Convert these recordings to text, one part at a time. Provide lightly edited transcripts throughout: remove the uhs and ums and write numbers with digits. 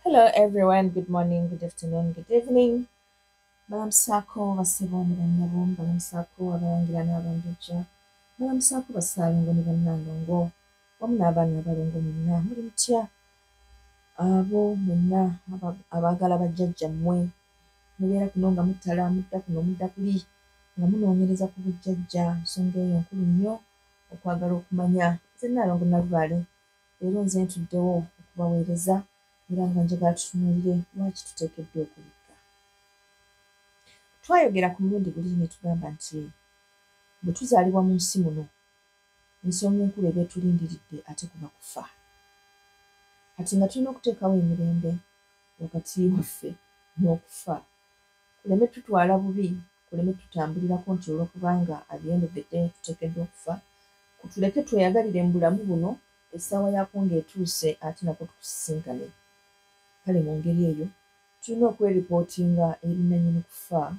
Hello everyone, good morning, good afternoon, good evening. Balamusako baseboni banyabo, balamusako abalangira n'abambejja, balamusako basaalongo ne bannalongo, wamu n'abaana abalongo mwenna muli mutya? Abo mwenna abaagala bajjajjammwe mubeera kuno nga mutala mudda kuno mudda kuli nga munoonyereza ku bujjajja, nsonga eyo nkulu nnyo okwagala okumanya. Nze Nnaalongo Nalubaale, leero nze ntuddewo okubaweereza era nga njagala tutunuulire lwaki tuteekeddwa okubikka. Twayogera ku mulundi guli ne tugamba nti bwe tuzaalibwa mu nsi muno ensonga enkulu eba etulindiridde ate kuba kufa. Kati nga tulina okuteekawo emirembe wakati waffe n'okufa, kuleme tutwala bubi, kuleme tutambulirako nti olwokubanga at the end of the day tuteekeddwa okufa, kutuleke tweyagalire mu bulamu buno essaawa yaako ng'etuuse ate nako tukusisinkane. Kale mu ngeri eyo tulina okweripootinga eri nannyini kufa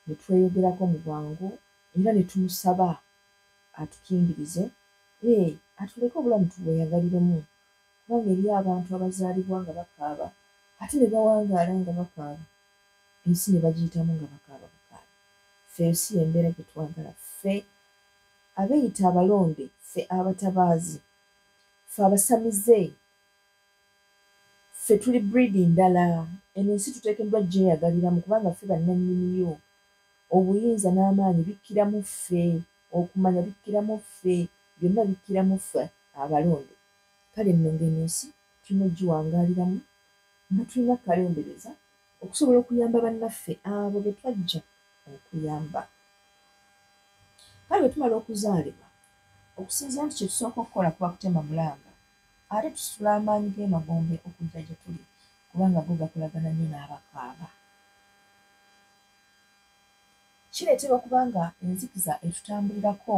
ne tweyogerako mu bwangu era ne tumusaba atukingirize atuleke obulamu tubweyagaliremu, kubanga eriyo abantu abazaalibwa nga bakaaba ate ne bawangaala nga bakaaba, ensi ne bagiyitamu nga bakaaba bukaaba. Ffe ensi y'embeera gye twagala, ffe abeeyita abalonde, ffe abatabaazi, ffe abasamize, ffe tuli breedi ndala. Eno ensi tuteekeddwa gyeyagaliramu kubanga ffe bannannyiniyo. Obuyinza n'amaanyi bikkira mu ffe, okumanya bikkira mu ffe, byonna bikkira mu ffe abalonde. Kale nno ng'eno ensi tulina ogiwangaaliramu nga tulina kalembereza okusobola okuyamba bannaffe abo be twajja okuyamba. Kale bwe tumala okuzaalibwa, okusinziira nti kye tusooka okukola kuba kutema mulanga, ate tusitula amaanyi g'emagombe okujja gye tuli kubanga go gakolagana nnyo n'abakaaba. Kireetebwa kubanga enzikiza etutambulirako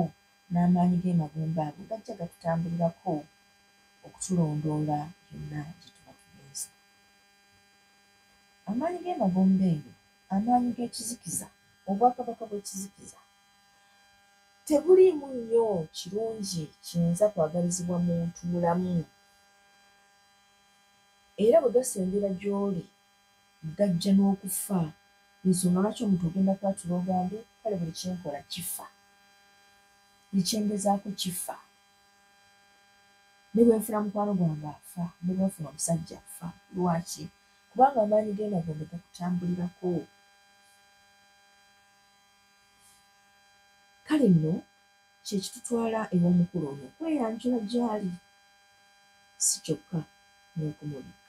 n'amaanyi g'emagombe ago gajja gatutambulirako okutulondoola yonna gye tuba tugenze. Amaanyi g'emagombe eyo, amaanyi g'ekizikiza, obwakabaka bw'ekizikiza tebuliimu nnyo kirungi kiyinza kwagalizibwa muntu mulamu, era bwe gasembera gy'oli gajja n'okufa. Ensonga lwaki omuntu ogenda kwatula ogambe kale buli kyenkola kifa, buli kyengezaako kifa, ne bwe nfuna mukwano gwange afa, ne bwe nfuna omusajja afa. Lwaki? Kubanga amaanyi g'emagombe gakutambulirako. Kale nno kye kitutwala ew'omukulu ono okweyanjula gy'ali, si kyokka n'okumubikka.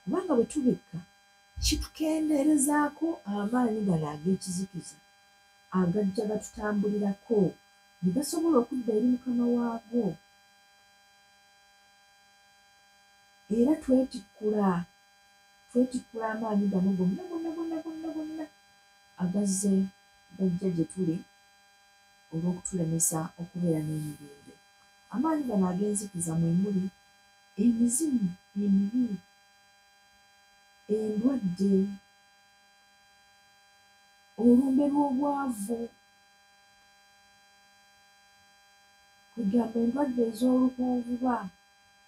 Kubanga bwe tubikka kitukendeerezaako amaanyi gano ag'ekizikiza agajja gatutambulirako ne gasobola okudda eri mukama waago. Era twetikkula amaanyi gano gonna agazze gajja gye tuli olw'okutulemesa okubeera n'emirembe. Amaanyi gano ag'enzikiza mwe muli emizimu emibi, endwadde, olumbe lw'obwavu, kwegamba endwadde ez'olukonvuba,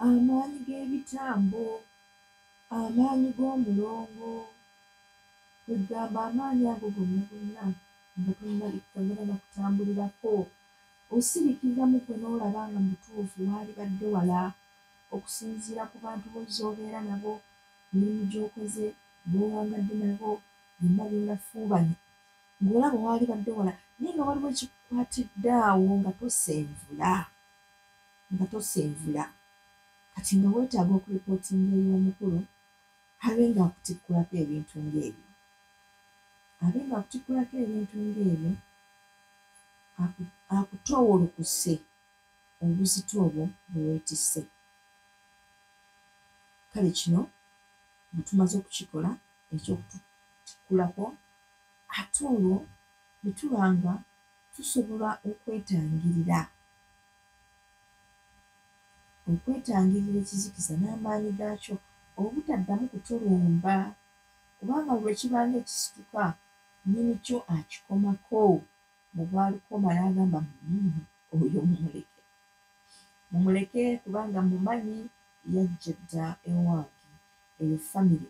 amaanyi g'ebitambo, amaanyi g'omulongo, kwegamba amaanyi ago gonna nga tonnabikka kutambulirako. Osirikiriramu kwe n'olaba nga mu butuufu waalibadde wala okusinziira ku bantu b'ozoobeera nabo, mirimu gy'okoze, b'owangadde nabo, byonna by'olafuubanye, ng'olaba waalibadde wala naye nga waliwo ekikukwatidde awo nga tosenvula. Kati nga weetaaga okuripootinga eri omukulu abe ng'akutikkulako ebintu ng'ebyo. Akutoowolokuse obuzito obwo bwe weetisse. Kale kino bwe tumaze okukikola eky'okututikkulako, ate olwo ne tuba nga tusobola okwetangirira ekizikiza n'amaanyi gaakyo obutaddamu kutulumba, kubanga bwe kibanga ekisituka nnyini kyo akikomako. Bwe bwalukoma n'agamba oyo mumuleke kubanga mumanyi yajja dda ewange eyo famire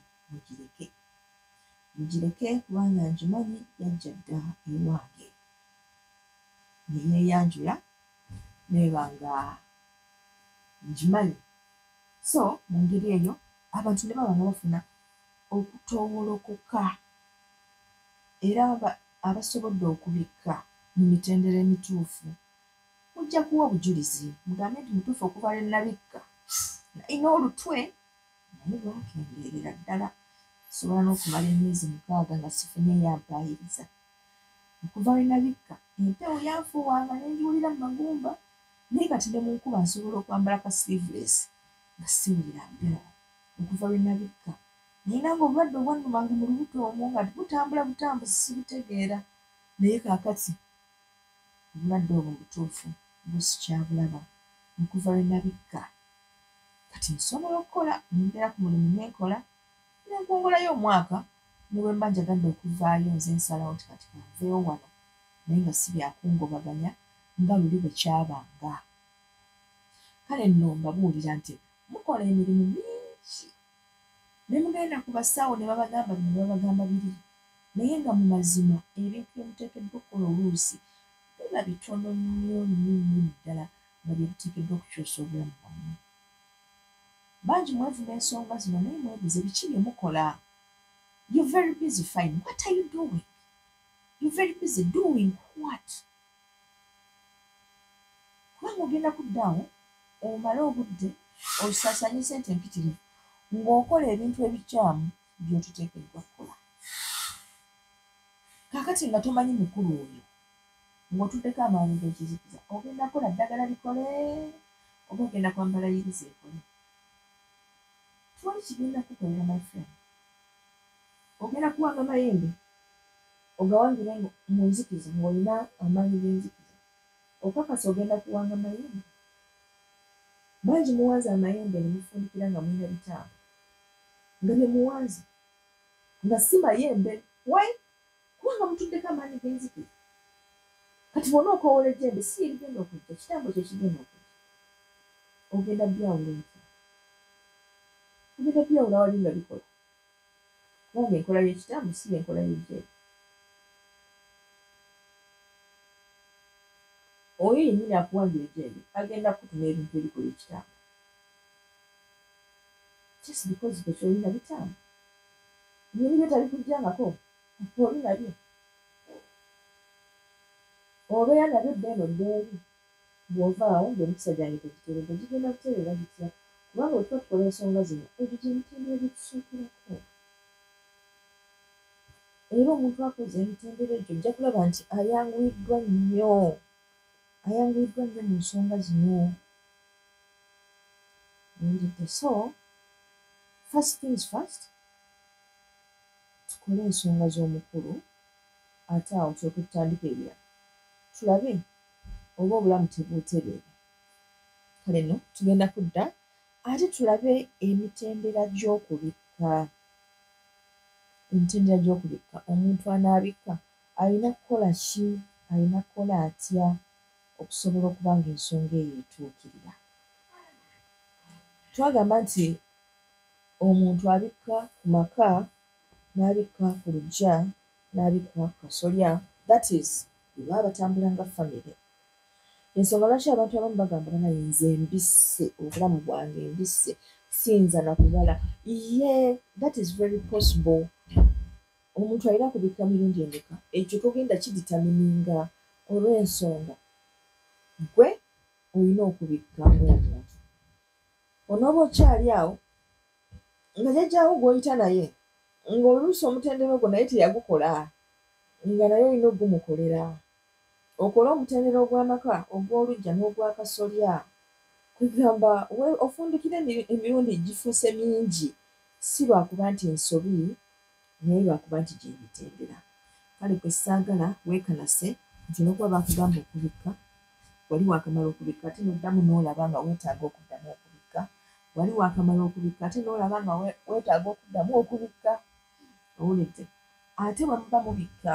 mugireke kubanga ngimanyi yajja dda ewange neyeyanjula nebanga ngimanyi so mu ngeri eyo abantu ne baba nga bafuna okutowolokoka era abasobodde okubikka mu mitendera emituufu mujja kuwa obujulizi mugambe nti mutuufu okuva lwe nabikka nalina olutwe naye lwakendeerera ddala sobola n'okumala emyezi 6 nga sifunye yampaayiriza okuva lwe nabikka empewo yanfuuwanga nenjiwulira mu magumba naye kati ne mu nkuba nsobola okwambala ka sleeveless nga siwulira mpewo okuva lwe nabikka naye nanga obulwadde obwannumanga mu lubuto omwo nga butambula butambuzi sibutegeera naye kaakati obulwadde obwo butuufu busikyabulaba okuva lwe nabikka kati nsobola okukola nembeera ku mulimu nenkola nenkongolayo omwaka ne bwe mba njagadde okuvaayo nze nsalawo nti kati kanveewo wano naye nga si byakungobaganya nga luli bwe kyabanga kale nno mbabuulira nti mukola emirimu mingi ne mugenda ku basawo ne babagamba bino ne babagamba biri naye nga mu mazima ebintu byemuteekeddwa okukola oluusi biba bitono nnyo ddala nga bye biteekeddwa okukyusa obulamu bwammwe bangi mwevuma ensonga zino naye mwebuze biki bye mukola. You're very busy, fine. What are you doing? You're very busy doing what? Kubanga ogenda kuddaawo omale obudde osaasaanye sente empitirivu ng'okola ebintu ebikyamu by'otuteekeddwa kukola. Kaakati nga tomanyi mukulu oyo ng'otuddeko amaanyi g'ekizikiza ogenda kukola ddagala likole oba ogenda kwambala yiriza ekole. Tuwali kigenda kukolera my friend. Ogenda kuwanga mayembe ogawangire mu nzikiza ng'olina amaanyi g'enzikiza okakasa ogenda kuwanga mayembe. Bangi muwanze amayembe ne mufundikira nga mulina bitambo nga bye muwanze nga si mayembe wai kubanga mutuddeko amaanyi g'enzikiza. Kati bw'ona okoowola ejjembe si erigenda okujja kitambo kye kigenda okujja. Ogenda byawula otya? Ogenda byawula wali nga bikola kubanga enkola y'ekitambo si enkola y'ejjembe. Oyo yennyini akuwangira ejjembe agenda kutuma ebintu ebikola ekitambo just because tekyolina bitambo byoli byo tabikujjangako oli nabyo obeera nabyo ddeeno ddeeri bw'ovaawo ng'emikisa gyange tegiteredde gigenda kutereera gitya kubanga bwe tuba tukola ensonga zino ebyo gyemitendera gyetusookerako era omuntu akoze emitendera egyo ojja kulaba nti ayanguyiddwa nnyo mu nsonga zino. So first things first tukole ensonga z'omukulu ate awo tulyoke tutandika ebirala tulabe oba obulamu tebuutereera. Kale nno tugenda kudda ate tulabe emitendera gy'okubikka. Emitendera gy'okubikka omuntu anaabikka alina kukola ki, alina kukola atya okusobola okuba ng'ensonga eyo etuukirira. Twagamba nti omuntu abikka ku maka n'abikka ku luggya n'abikka ku kasolya, that is bwe baba batambula nga famire. Ensonga lwaki abantu abamu bagamba banaye nze mbisse obulamu bwange mbisse siyinza na kubala. Yeah, that is very possible. Omuntu alina kubikka mirundi emeka ekyo togenda kiditamininga olw'ensonga gwe olina okubikka ng'omuntu. Onooba okyali awo nga jjajjaawo gw'oyita naye ng'oluusi omutendera ogwo naye teyagukola nga naye olina ogumukolera. Okole omutendera ogw'amaka ogw'oluggya n'ogw'akasolya kugamba ofundikira emirundi gifuuse mingi si lwakuba nti ensobi naye lwakuba nti gyemitendera. Kale kwe ssaagala weekanase nti olwokuba bakugamba okubikka wali waakamala okubikka ate n'oddamu n'olaba nga weetaaga okuddamu okubikka. Wali waakamala okubikka ate n'olaba nga weetaaga okuddamu okubikka. Owulidde? Ate bwe muba mubikka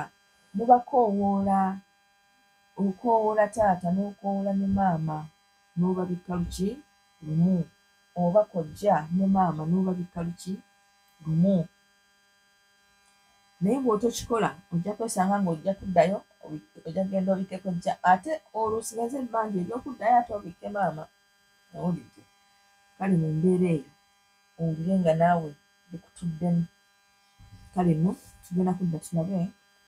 mubakoowoola, okoowoola taata n'okoowoola ne maama n'obabikka luki lumu. oba kojja ne maama n'obabikka luki lumu. Naye bw'otokikola ojja kwesanga ng'ojja kuddayo ojja kugenda obikke kojja ate olwo osigaze ebbanja ery'okuddayo ate obikke maama. Owulidde? Kale mu mbeera eyo owulire nga naawe bikutuddemu. Kale nno tugenda kudda tulabe